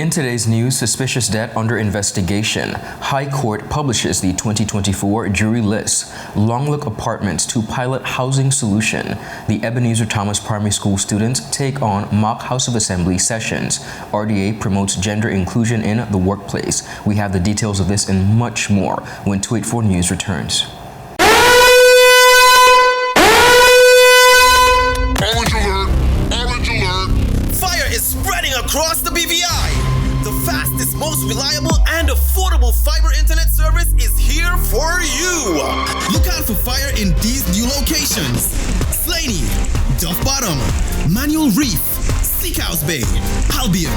In today's news, suspicious death under investigation. High Court publishes the 2024 jury list. Longlook Apartments to pilot housing solution. The Ebenezer Thomas Primary School students take on mock House of Assembly sessions. RDA promotes gender inclusion in the workplace. We have the details of this and much more when 284 News returns. Orange alert! Fire is spreading across the BVI. The fastest, most reliable, and affordable fiber internet service is here for you. Look out for fire in these new locations: Slaney, Duff Bottom, Manual Reef, Steakhouse Bay, Albion,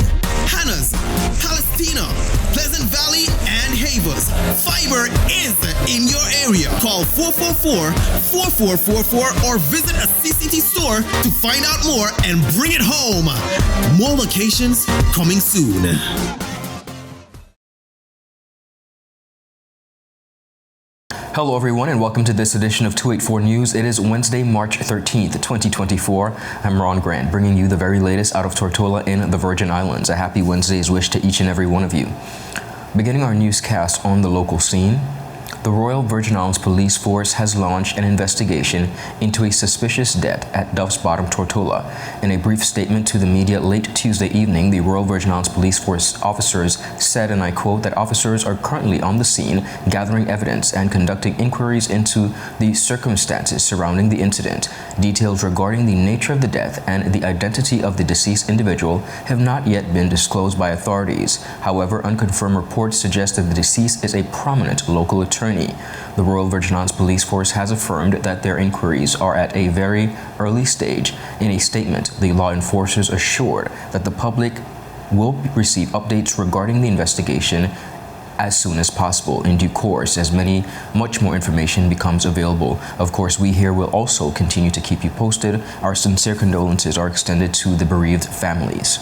Hannah's, Palestina, Pleasant Valley, and Havers. Fiber is in your area. Call 444-4444 or visit a CCT store to find out more and bring it home. More locations coming soon. Hello everyone and welcome to this edition of 284 News. It is Wednesday, March 13th, 2024. I'm Ron Grant, bringing you the very latest out of Tortola in the Virgin Islands. A happy Wednesday is wished to each and every one of you. Beginning our newscast on the local scene, the Royal Virgin Islands Police Force has launched an investigation into a suspicious death at Duff's Bottom, Tortola. In a brief statement to the media late Tuesday evening, the Royal Virgin Islands Police Force officers said, and I quote, that officers are currently on the scene gathering evidence and conducting inquiries into the circumstances surrounding the incident. Details regarding the nature of the death and the identity of the deceased individual have not yet been disclosed by authorities. However, unconfirmed reports suggest that the deceased is a prominent local attorney. The Royal Virgin Islands Police Force has affirmed that their inquiries are at a very early stage. In a statement, the law enforcers assured that the public will receive updates regarding the investigation as soon as possible in due course as much more information becomes available. Of course, we here will also continue to keep you posted. Our sincere condolences are extended to the bereaved families.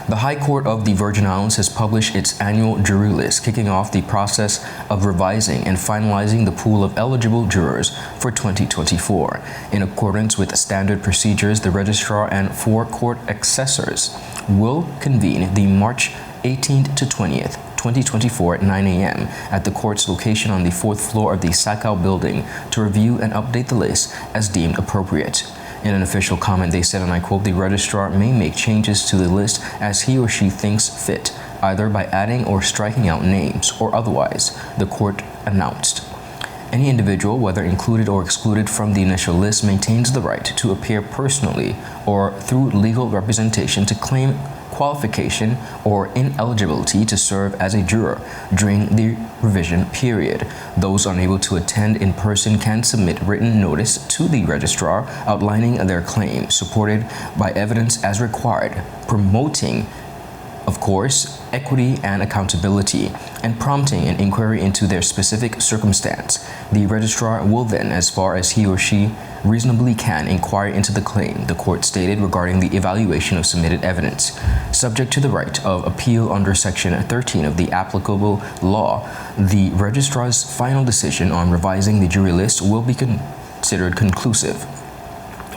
The High Court of the Virgin Islands has published its annual jury list, kicking off the process of revising and finalizing the pool of eligible jurors for 2024. In accordance with standard procedures, the registrar and 4 court assessors will convene the March 18th to 20th, 2024 at 9 a.m. at the court's location on the 4th floor of the Sakau building to review and update the list as deemed appropriate. In an official comment, they said, and I quote, the registrar may make changes to the list as he or she thinks fit, either by adding or striking out names or otherwise, the court announced. Any individual, whether included or excluded from the initial list, maintains the right to appear personally or through legal representation to claim qualification or ineligibility to serve as a juror during the revision period. Those unable to attend in person can submit written notice to the registrar outlining their claim, supported by evidence as required, promoting, of course, equity and accountability, and prompting an inquiry into their specific circumstance. The registrar will then, as far as he or she reasonably can, inquire into the claim, the court stated, regarding the evaluation of submitted evidence. Subject to the right of appeal under Section 13 of the applicable law, the registrar's final decision on revising the jury list will be considered conclusive.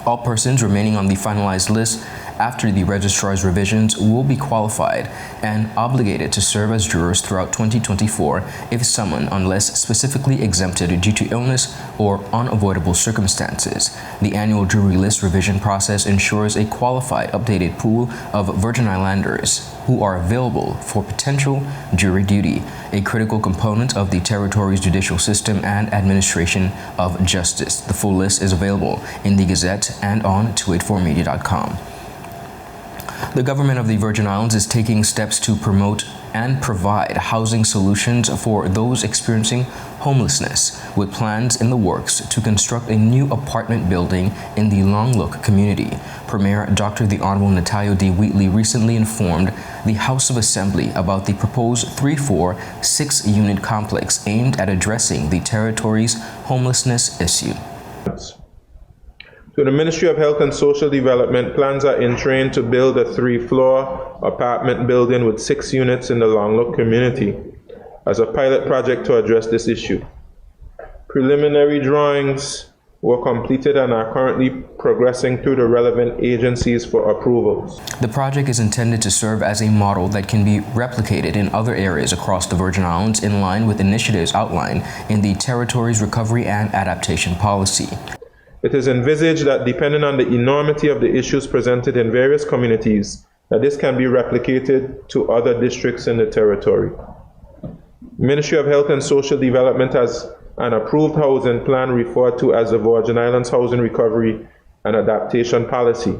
All persons remaining on the finalized list after the registrar's revisions will be qualified and obligated to serve as jurors throughout 2024 if summoned, unless specifically exempted due to illness or unavoidable circumstances. The annual jury list revision process ensures a qualified, updated pool of Virgin Islanders who are available for potential jury duty, a critical component of the territory's judicial system and administration of justice. The full list is available in the Gazette and on 284media.com. The government of the Virgin Islands is taking steps to promote and provide housing solutions for those experiencing homelessness, with plans in the works to construct a new apartment building in the Longlook community. Premier Dr. The Honorable Natalio D. Wheatley recently informed the House of Assembly about the proposed 3-4 6-unit complex aimed at addressing the territory's homelessness issue. To the Ministry of Health and Social Development, plans are in train to build a 3-floor apartment building with 6 units in the Longlook community as a pilot project to address this issue. Preliminary drawings were completed and are currently progressing through the relevant agencies for approvals. The project is intended to serve as a model that can be replicated in other areas across the Virgin Islands in line with initiatives outlined in the Territory's Recovery and Adaptation Policy. It is envisaged that depending on the enormity of the issues presented in various communities, that this can be replicated to other districts in the Territory. Ministry of Health and Social Development has an approved housing plan referred to as the Virgin Islands Housing Recovery and Adaptation Policy.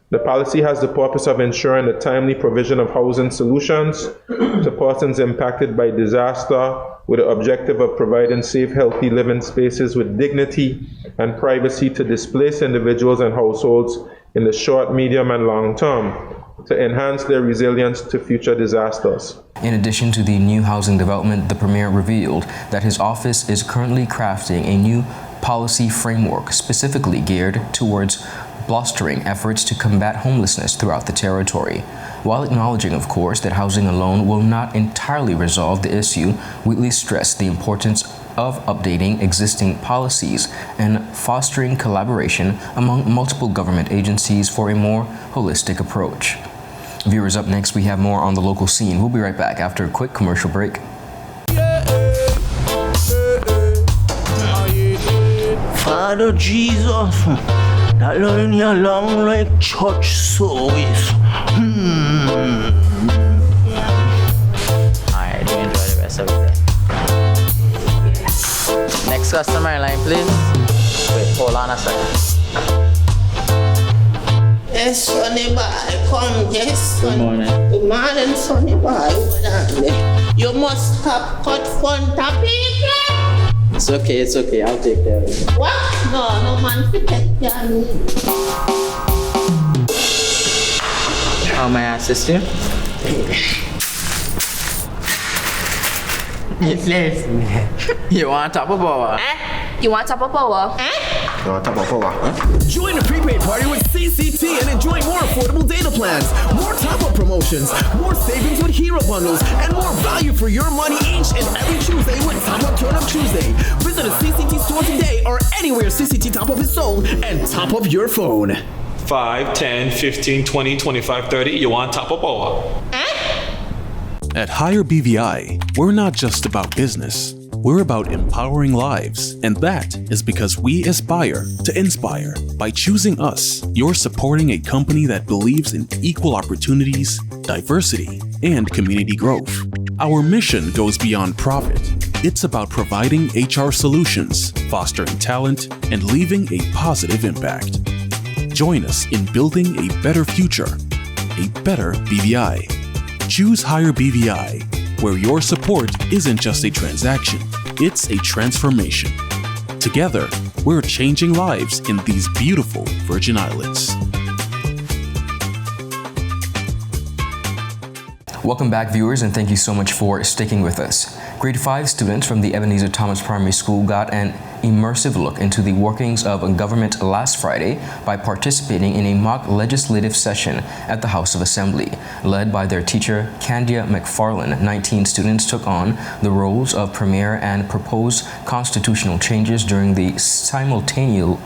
The policy has the purpose of ensuring the timely provision of housing solutions to persons impacted by disaster with the objective of providing safe, healthy living spaces with dignity and privacy to displaced individuals and households in the short, medium, and long term to enhance their resilience to future disasters. In addition to the new housing development, the Premier revealed that his office is currently crafting a new policy framework specifically geared towards bolstering efforts to combat homelessness throughout the Territory. While acknowledging, of course, that housing alone will not entirely resolve the issue, Wheatley stressed the importance of updating existing policies and fostering collaboration among multiple government agencies for a more holistic approach. Viewers, up next, we have more on the local scene. We'll be right back after a quick commercial break. Father Jesus, that line you long like church service. Alright, do enjoy the rest of the day. Next customer line, please. Wait, hold on a second. Yes, Sonny boy, come, yes, Good son. morning. Good morning, Sonny boy. Hold on there. You must have cut front of people. It's okay, I'll take care of it. What? No man forget you. How may I assist you? You want top of power? You want top of power? Join the prepaid party with CCT and enjoy more affordable data plans, more top-up promotions, more savings with hero bundles, and more value for your money each and every Tuesday with Top Up Turn Up Tuesday. Visit a CCT store today or anywhere CCT Top Up is sold and top up your phone. 5, 10, 15, 20, 25, 30. You want top of power? At Higher BVI, we're not just about business. We're about empowering lives, and that is because we aspire to inspire. By choosing us, you're supporting a company that believes in equal opportunities, diversity, and community growth. Our mission goes beyond profit. It's about providing HR solutions, fostering talent, and leaving a positive impact. Join us in building a better future, a better BVI. Choose Higher BVI, where your support isn't just a transaction, it's a transformation. Together, we're changing lives in these beautiful Virgin Islands. Welcome back, viewers, and thank you so much for sticking with us. Grade 5 students from the Ebenezer Thomas Primary School got an immersive look into the workings of government last Friday by participating in a mock legislative session at the House of Assembly. Led by their teacher, Candia McFarlane, 19 students took on the roles of premier and proposed constitutional changes during the simultaneous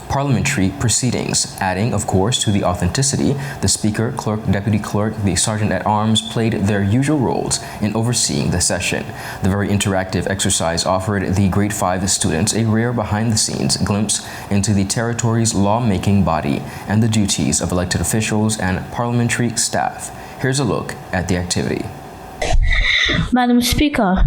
parliamentary proceedings, adding, of course, to the authenticity. The Speaker, Clerk, Deputy Clerk, the Sergeant-at-Arms played their usual roles in overseeing the session. The very interactive exercise offered the Grade 5 students a rare behind-the-scenes glimpse into the Territory's lawmaking body and the duties of elected officials and parliamentary staff. Here's a look at the activity. Madam Speaker,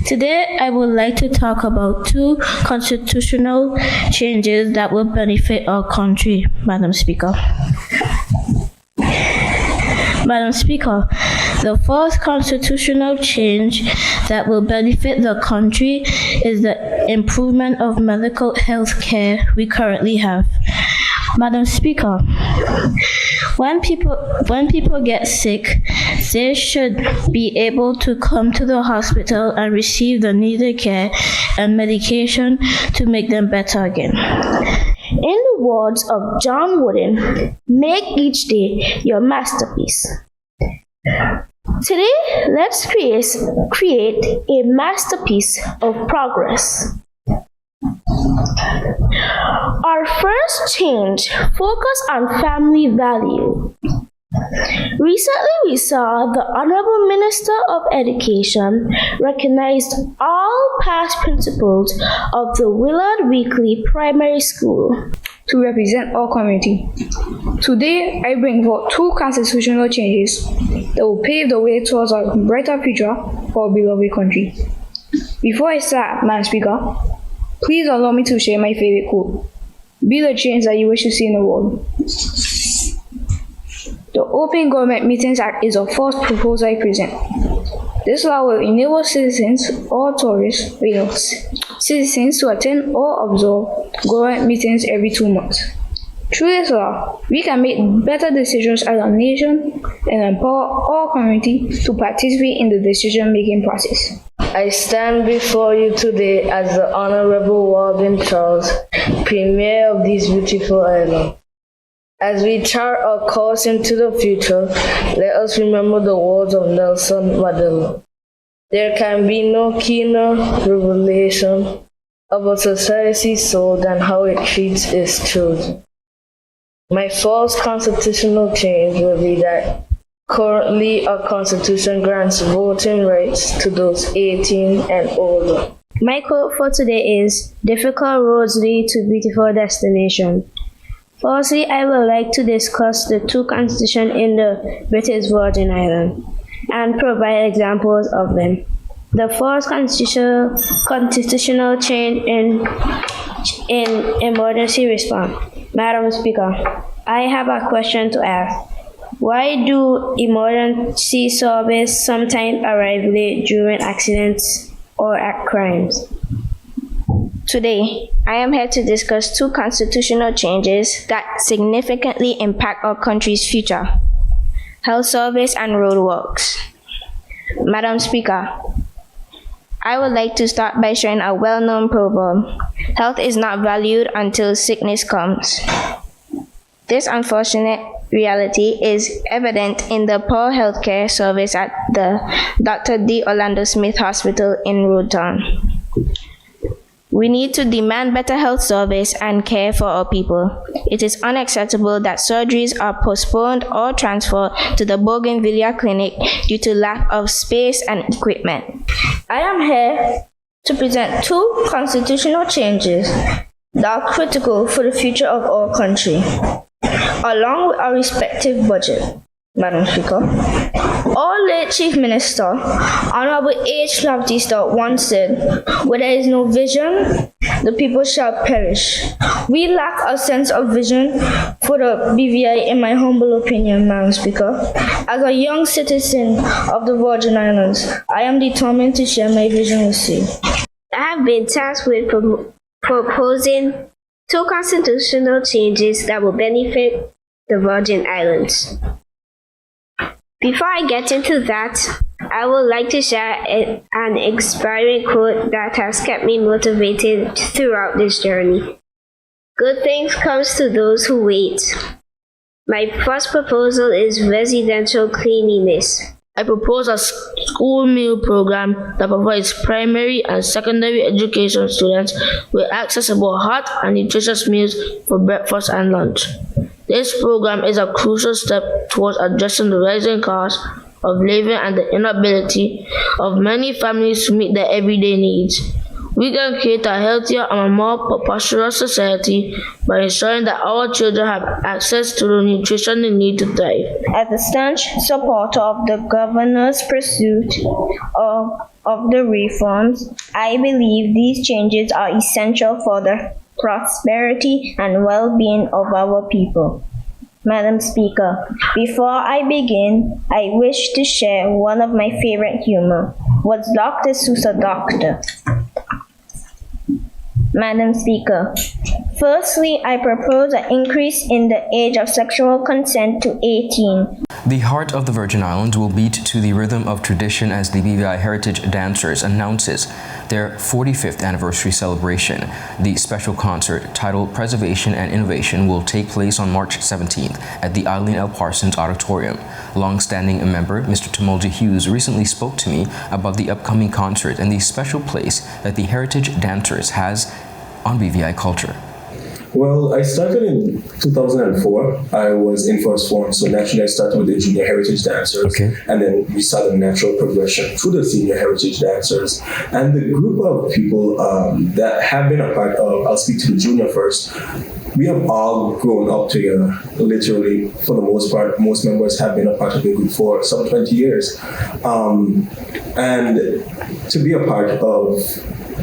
today I would like to talk about 2 constitutional changes that will benefit our country, Madam Speaker. Madam Speaker, the first constitutional change that will benefit the country is the improvement of medical health care we currently have. Madam Speaker, when people get sick, they should be able to come to the hospital and receive the needed care and medication to make them better again. In the words of John Wooden, make each day your masterpiece. Today, let's create a masterpiece of progress. Our first change focused on family value. Recently, we saw the Honorable Minister of Education recognized all past principals of the Willard Weekly Primary School to represent our community. Today, I bring forth 2 constitutional changes that will pave the way towards a brighter future for our beloved country. Before I start, Madam Speaker, please allow me to share my favorite quote. Be the change that you wish to see in the world. The Open Government Meetings Act is the first proposal I present. This law will enable citizens or tourists, citizens to attend or observe government meetings every 2 months. Through this law, we can make better decisions as a nation and empower our community to participate in the decision-making process. I stand before you today as the Honorable Warden Charles, Premier of this beautiful island. As we chart our course into the future, let us remember the words of Nelson Mandela. There can be no keener revelation of a society's soul than how it treats its children. My first constitutional change will be that currently our Constitution grants voting rights to those 18 and older. My quote for today is, difficult roads lead to beautiful destinations. Firstly, I would like to discuss the 2 constitutions in the British Virgin Islands and provide examples of them. The first constitutional change in emergency response. Madam Speaker, I have a question to ask. Why do emergency services sometimes arrive late during accidents or act crimes? Today, I am here to discuss 2 constitutional changes that significantly impact our country's future: health service and roadworks. Madam Speaker, I would like to start by sharing a well-known proverb: health is not valued until sickness comes. This unfortunate reality is evident in the poor healthcare service at the Dr. D. Orlando Smith Hospital in Roadtown. We need to demand better health service and care for our people. It is unacceptable that surgeries are postponed or transferred to the Bougainvillea Clinic due to lack of space and equipment. I am here to present 2 constitutional changes that are critical for the future of our country, along with our respective budget. Madam Speaker, our late Chief Minister, Honorable H. Baptista, once said, where there is no vision, the people shall perish. We lack a sense of vision for the BVI, in my humble opinion, Madam Speaker. As a young citizen of the Virgin Islands, I am determined to share my vision with you. I have been tasked with proposing 2 constitutional changes that will benefit the Virgin Islands. Before I get into that, I would like to share an inspiring quote that has kept me motivated throughout this journey. Good things come to those who wait. My first proposal is residential cleanliness. I propose a school meal program that provides primary and secondary education students with accessible hot and nutritious meals for breakfast and lunch. This program is a crucial step towards addressing the rising cost of living and the inability of many families to meet their everyday needs. We can create a healthier and a more prosperous society by ensuring that our children have access to the nutrition they need to thrive. As a staunch supporter of the governor's pursuit of the reforms, I believe these changes are essential for the prosperity and well-being of our people. Madam Speaker, before I begin, I wish to share one of my favorite humor. Was Dr. Seuss a doctor? Madam Speaker, firstly, I propose an increase in the age of sexual consent to 18. The heart of the Virgin Islands will beat to the rhythm of tradition as the BVI Heritage Dancers announces their 45th anniversary celebration. The special concert titled Preservation and Innovation will take place on March 17th at the Eileen L. Parsons Auditorium. Long-standing member Mr. Tumulja Hughes recently spoke to me about the upcoming concert and the special place that the Heritage Dancers has on BVI culture. Well, I started in 2004. I was in first form, so naturally I started with the junior heritage dancers. Okay. And then we saw the natural progression through the senior heritage dancers. And the group of people that have been a part of, I'll speak to the junior first, we have all grown up together, literally, for the most part. Most members have been a part of the group for some 20 years. And to be a part of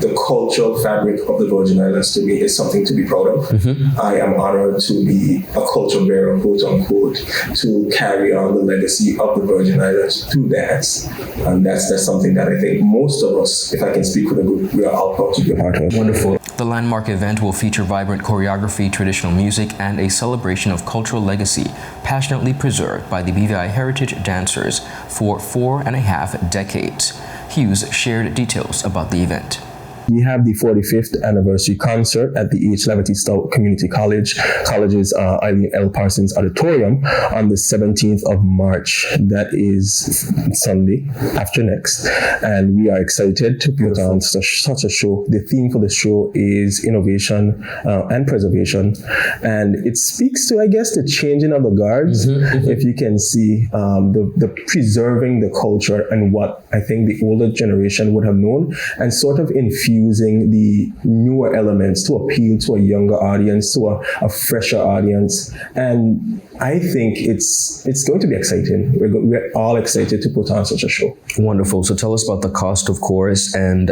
the cultural fabric of the Virgin Islands, to me, is something to be proud of. Mm-hmm. I am honored to be a culture bearer, quote unquote, to carry on the legacy of the Virgin Islands through dance. And that's something that I think most of us, if I can speak for the group, we are all proud to be a part of. Wonderful. The landmark event will feature vibrant choreography, traditional music, and a celebration of cultural legacy passionately preserved by the BVI heritage dancers for 4.5 decades. Hughes shared details about the event. We have the 45th anniversary concert at the H. Leverty Stout Community College's Eileen L. Parsons Auditorium on the 17th of March. That is Sunday after next. And we are excited to put on such a show. The theme for the show is innovation and preservation. And it speaks to, I guess, the changing of the guards. Mm-hmm. If you can see the preserving the culture and what I think the older generation would have known, and sort of infusing the newer elements to appeal to a younger audience, to a fresher audience. And I think it's going to be exciting. We're all excited to put on such a show. Wonderful. So tell us about the cost, of course, and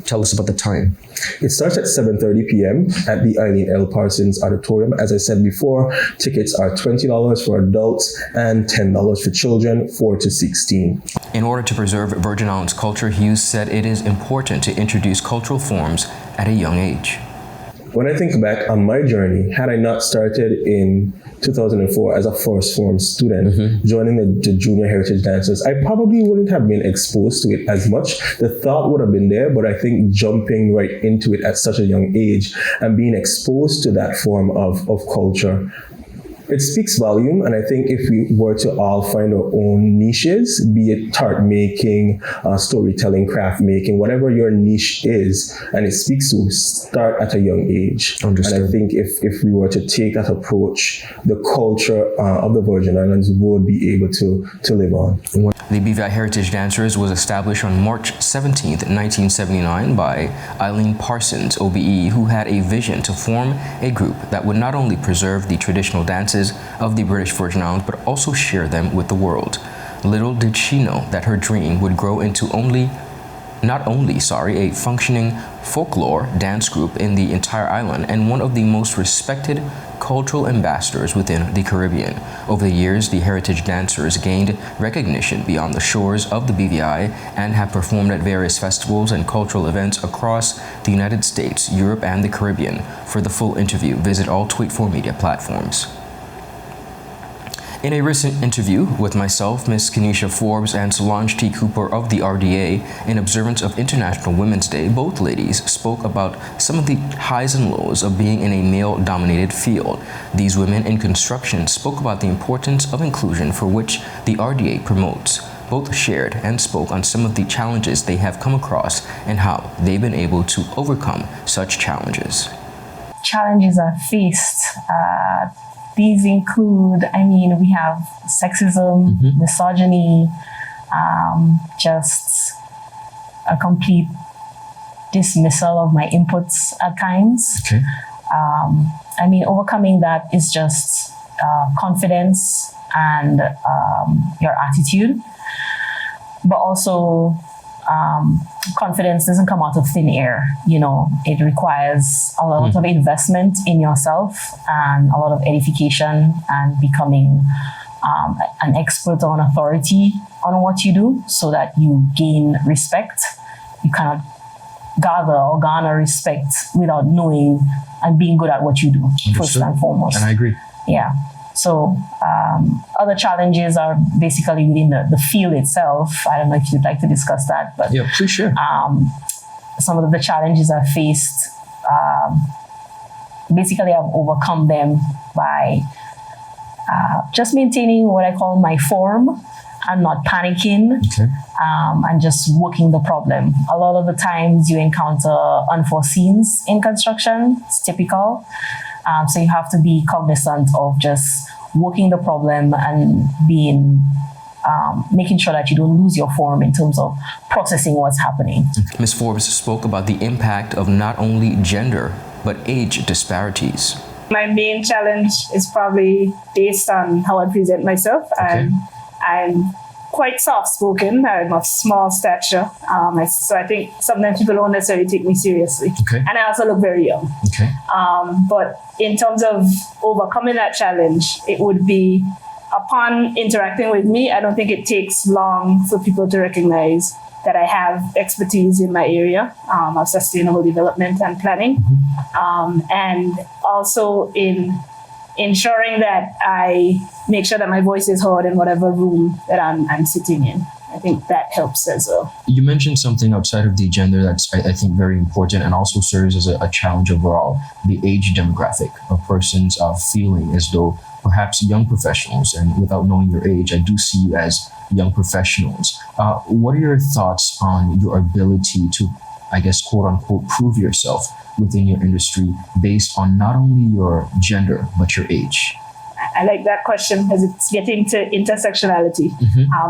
tell us about the time. It starts at 7:30 p.m. at the Eileen L. Parsons Auditorium. As I said before, tickets are $20 for adults and $10 for children 4 to 16. In order to preserve Virgin Islands culture, Hughes said it is important to introduce cultural forms at a young age. When I think back on my journey, had I not started in 2004 as a first form student, mm-hmm. joining the junior heritage dancers, I probably wouldn't have been exposed to it as much. The thought would have been there, but I think jumping right into it at such a young age and being exposed to that form of culture, it speaks volume. And I think if we were to all find our own niches, be it tart making, storytelling, craft making, whatever your niche is, and it speaks to, start at a young age. Understood. And I think if we were to take that approach, the culture of the Virgin Islands would be able to live on. The BVI Heritage Dancers was established on March 17th, 1979 by Eileen Parsons, OBE, who had a vision to form a group that would not only preserve the traditional dances of the British Virgin Islands, but also share them with the world. Little did she know that her dream would grow into not only a functioning folklore dance group in the entire island and one of the most respected cultural ambassadors within the Caribbean. Over the years, the heritage dancers gained recognition beyond the shores of the BVI and have performed at various festivals and cultural events across the United States, Europe, and the Caribbean. For the full interview, visit all Tweet4 media platforms. In a recent interview with myself, Ms. Kenesha Forbes, and Solange T. Cooper of the RDA, in observance of International Women's Day, both ladies spoke about some of the highs and lows of being in a male-dominated field. These women in construction spoke about the importance of inclusion, for which the RDA promotes. Both shared and spoke on some of the challenges they have come across and how they've been able to overcome such challenges. Challenges are faced. These include, we have sexism, mm-hmm. misogyny, just a complete dismissal of my inputs at times. Okay. Overcoming that is just confidence and your attitude, but also confidence doesn't come out of thin air. It requires a lot of investment in yourself and a lot of edification and becoming an expert or an authority on what you do so that you gain respect. You cannot gather or garner respect without knowing and being good at what you do. Understood. First and foremost. And I agree. Yeah. So other challenges are basically within the field itself. I don't know if you'd like to discuss that, but yeah, please share. Some of the challenges I faced, basically I've overcome them by just maintaining what I call my form and not panicking, and just working the problem. A lot of the times you encounter unforeseens in construction. It's typical. So you have to be cognizant of just working the problem and being making sure that you don't lose your form in terms of processing what's happening. Ms. Forbes spoke about the impact of not only gender, but age disparities. My main challenge is probably based on how I present myself. I'm quite soft-spoken. I'm of small stature. So I think sometimes people don't necessarily take me seriously. And I also look very young. But in terms of overcoming that challenge, it would be upon interacting with me, I don't think it takes long for people to recognize that I have expertise in my area of sustainable development and planning. And also in ensuring that I make sure that my voice is heard in whatever room that I'm sitting in. I think that helps as well. You mentioned something outside of the gender that's, I think, very important and also serves as a challenge overall, the age demographic of persons feeling as though perhaps young professionals, and without knowing your age, I do see you as young professionals. What are your thoughts on your ability to, I guess, quote unquote, prove yourself within your industry based on not only your gender, but your age? I like that question because it's getting to intersectionality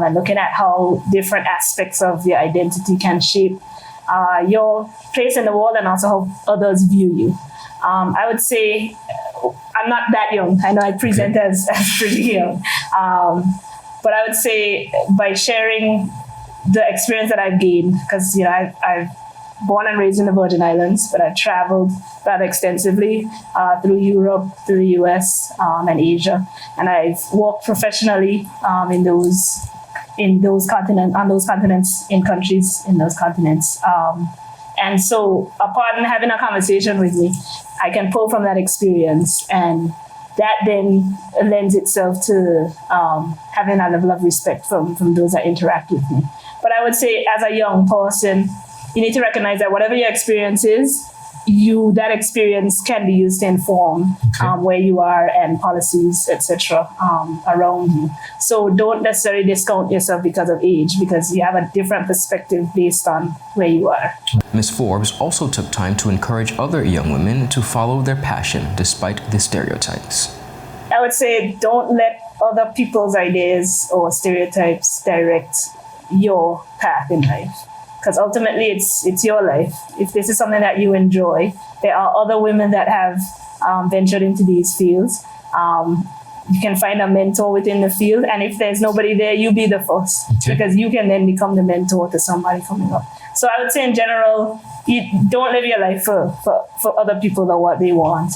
and looking at how different aspects of your identity can shape your place in the world and also how others view you. I would say I'm not that young. I know I present as pretty young. But I would say by sharing the experience that I've gained, because I've born and raised in the Virgin Islands, but I've traveled rather extensively through Europe, through the US and Asia. And I've worked professionally in those continents, in countries in those continents. And so upon having a conversation with me, I can pull from that experience, and that then lends itself to having a level of respect from those that interact with me. But I would say as a young person, you need to recognize that whatever your experience is, that experience can be used to inform where you are and policies, etc. Around you. So don't necessarily discount yourself because of age, because you have a different perspective based on where you are. Ms. Forbes also took time to encourage other young women to follow their passion despite the stereotypes. I would say don't let other people's ideas or stereotypes direct your path in life. Because ultimately it's your life. If this is something that you enjoy, there are other women that have ventured into these fields. You can find a mentor within the field, and if there's nobody there, you be the first, because you can then become the mentor to somebody coming up. So I would say in general, you don't live your life for other people or what they want.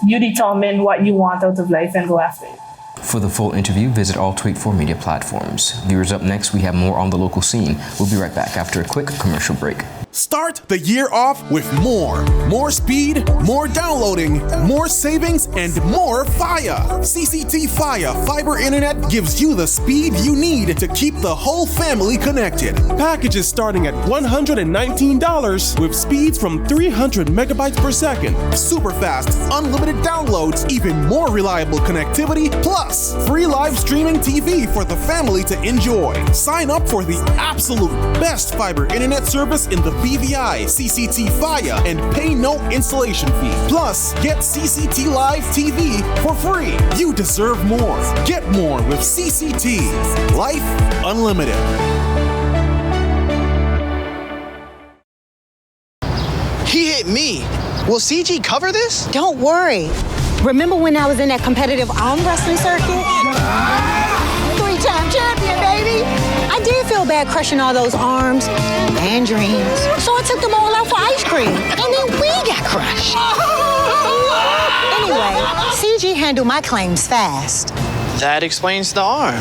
You determine what you want out of life and go after it. For the full interview, visit all 284 media platforms. Viewers, up next, we have more on the local scene. We'll be right back after a quick commercial break. Start the year off with more speed, more downloading, more savings, and more fire. CCT Fire Fiber Internet gives you the speed you need to keep the whole family connected. Packages starting at $119 with speeds from 300 megabytes per second, super fast, unlimited downloads, even more reliable connectivity, plus free live streaming TV for the family to enjoy. Sign up for the absolute best fiber internet service in the BVI CCT Fire and pay no installation fee. Plus, get CCT Live TV for free. You deserve more. Get more with CCT. Life Unlimited. He hit me. Will CG cover this? Don't worry. Remember when I was in that competitive arm wrestling circuit? 3-time champion, baby! I did feel bad crushing all those arms and dreams. So I took them all out for ice cream. And then we got crushed. Anyway, CG handled my claims fast. That explains the arm.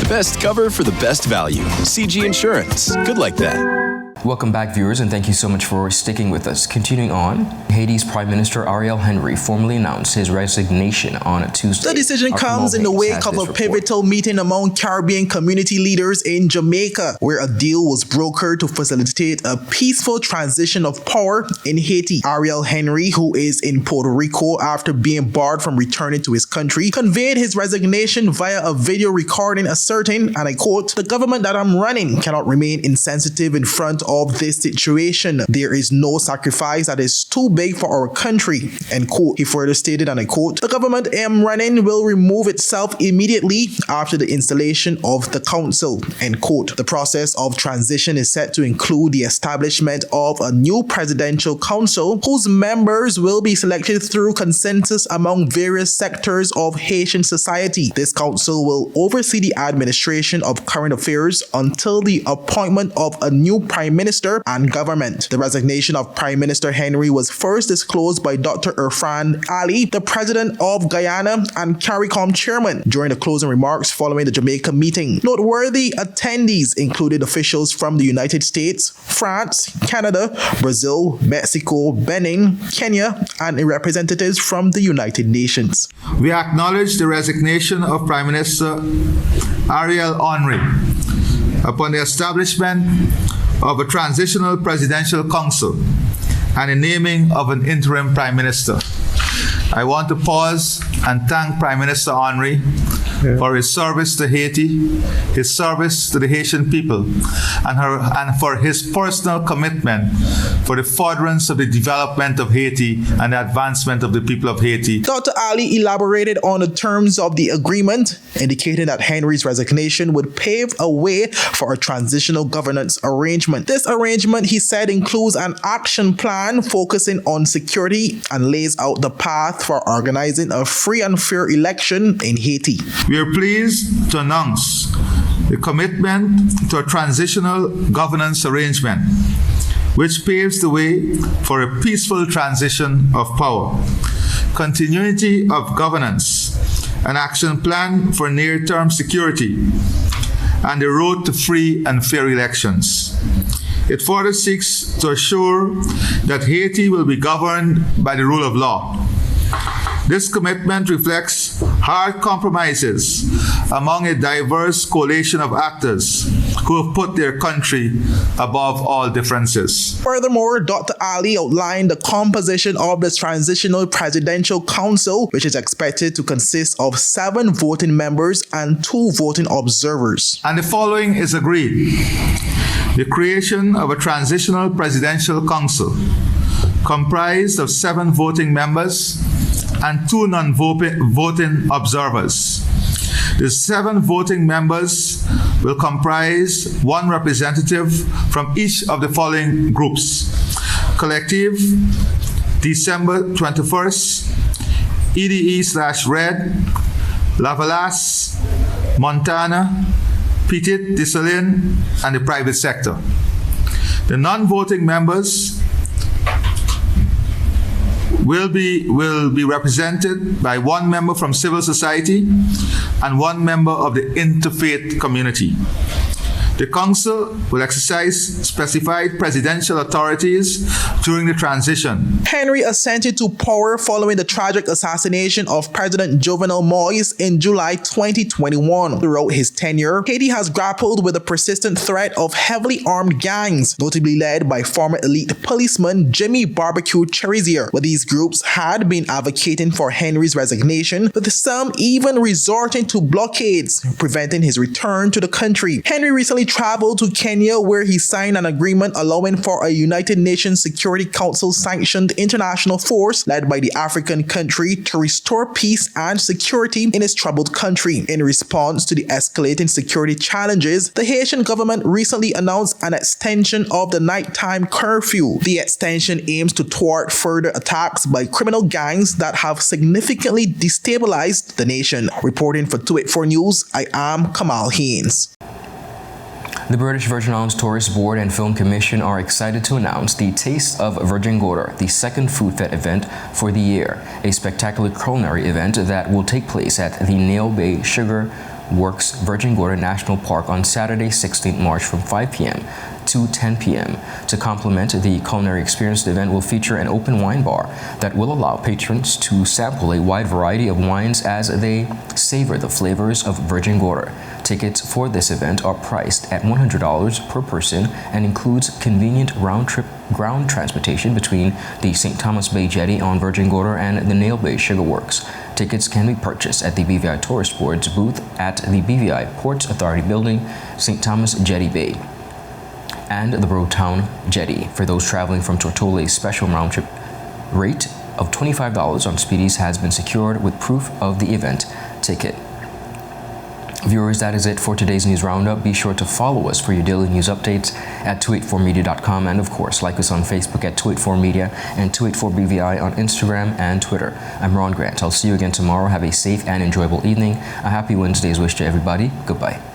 The best cover for the best value. CG Insurance. Good like that. Welcome back, viewers, and thank you so much for sticking with us. Continuing on, Haiti's Prime Minister Ariel Henry formally announced his resignation on Tuesday. The decision comes in the wake of a pivotal meeting among Caribbean community leaders in Jamaica, where a deal was brokered to facilitate a peaceful transition of power in Haiti. Ariel Henry, who is in Puerto Rico after being barred from returning to his country, conveyed his resignation via a video recording asserting, and I quote, "The government that I'm running cannot remain insensitive in front of this situation. There is no sacrifice that is too big for our country," end quote. He further stated, and I quote, "The government I am running will remove itself immediately after the installation of the council," end quote. The process of transition is set to include the establishment of a new presidential council whose members will be selected through consensus among various sectors of Haitian society. This council will oversee the administration of current affairs until the appointment of a new prime minister and government. The resignation of Prime Minister Henry was first disclosed by Dr. Irfan Ali, the president of Guyana and CARICOM chairman, during the closing remarks following the Jamaica meeting. Noteworthy attendees included officials from the United States, France, Canada, Brazil, Mexico, Benin, Kenya, and representatives from the United Nations. We acknowledge the resignation of Prime Minister Ariel Henry upon the establishment of a transitional presidential council and the naming of an interim prime minister. I want to pause and thank Prime Minister Henry for his service to Haiti, his service to the Haitian people, and for his personal commitment for the furtherance of the development of Haiti and the advancement of the people of Haiti. Dr. Ali elaborated on the terms of the agreement, indicating that Henry's resignation would pave a way for a transitional governance arrangement. This arrangement, he said, includes an action plan focusing on security and lays out the path for organizing a free and fair election in Haiti. We are pleased to announce the commitment to a transitional governance arrangement which paves the way for a peaceful transition of power, continuity of governance, an action plan for near-term security, and the road to free and fair elections. It further seeks to assure that Haiti will be governed by the rule of law. This commitment reflects hard compromises among a diverse coalition of actors who have put their country above all differences. Furthermore, Dr. Ali outlined the composition of the Transitional Presidential Council, which is expected to consist of 7 voting members and 2 voting observers. And the following is agreed: the creation of a Transitional Presidential Council comprised of 7 voting members and 2 non-voting observers. The 7 voting members will comprise 1 representative from each of the following groups: Collective, December 21st, EDE/Red, Lavalas, Montana, Petit Desaline, and the private sector. The non-voting members will be represented by 1 member from civil society and 1 member of the interfaith community. The council will exercise specified presidential authorities during the transition. Henry ascended to power following the tragic assassination of President Jovenel Moïse in July 2021. Throughout his tenure, Haiti has grappled with the persistent threat of heavily armed gangs, notably led by former elite policeman Jimmy Barbecue Cherizier, where these groups had been advocating for Henry's resignation, with some even resorting to blockades, preventing his return to the country. Henry recently traveled to Kenya, where he signed an agreement allowing for a United Nations Security Council sanctioned international force led by the African country to restore peace and security in its troubled country. In response to the escalating security challenges, the Haitian government recently announced an extension of the nighttime curfew. The extension aims to thwart further attacks by criminal gangs that have significantly destabilized the nation. Reporting for 284 News, I am Kamal Haynes. The British Virgin Islands Tourist Board and Film Commission are excited to announce the Taste of Virgin Gorda, the second food fest event for the year, a spectacular culinary event that will take place at the Nail Bay Sugar Works Virgin Gorda National Park on Saturday, 16th March from 5 p.m. to 10 p.m. To complement the culinary experience, the event will feature an open wine bar that will allow patrons to sample a wide variety of wines as they savor the flavors of Virgin Gorda. Tickets for this event are priced at $100 per person and includes convenient round-trip ground transportation between the St. Thomas Bay Jetty on Virgin Gorda and the Nail Bay Sugar Works. Tickets can be purchased at the BVI Tourist Board's booth at the BVI Ports Authority Building, St. Thomas Jetty Bay, and the Brotown Jetty. For those traveling from Tortola, a special round-trip rate of $25 on Speedies has been secured with proof of the event ticket. Viewers, that is it for today's news roundup. Be sure to follow us for your daily news updates at 284media.com, and of course, like us on Facebook at 284media and 284BVI on Instagram and Twitter. I'm Ron Grant. I'll see you again tomorrow. Have a safe and enjoyable evening. A happy Wednesday's wish to everybody. Goodbye.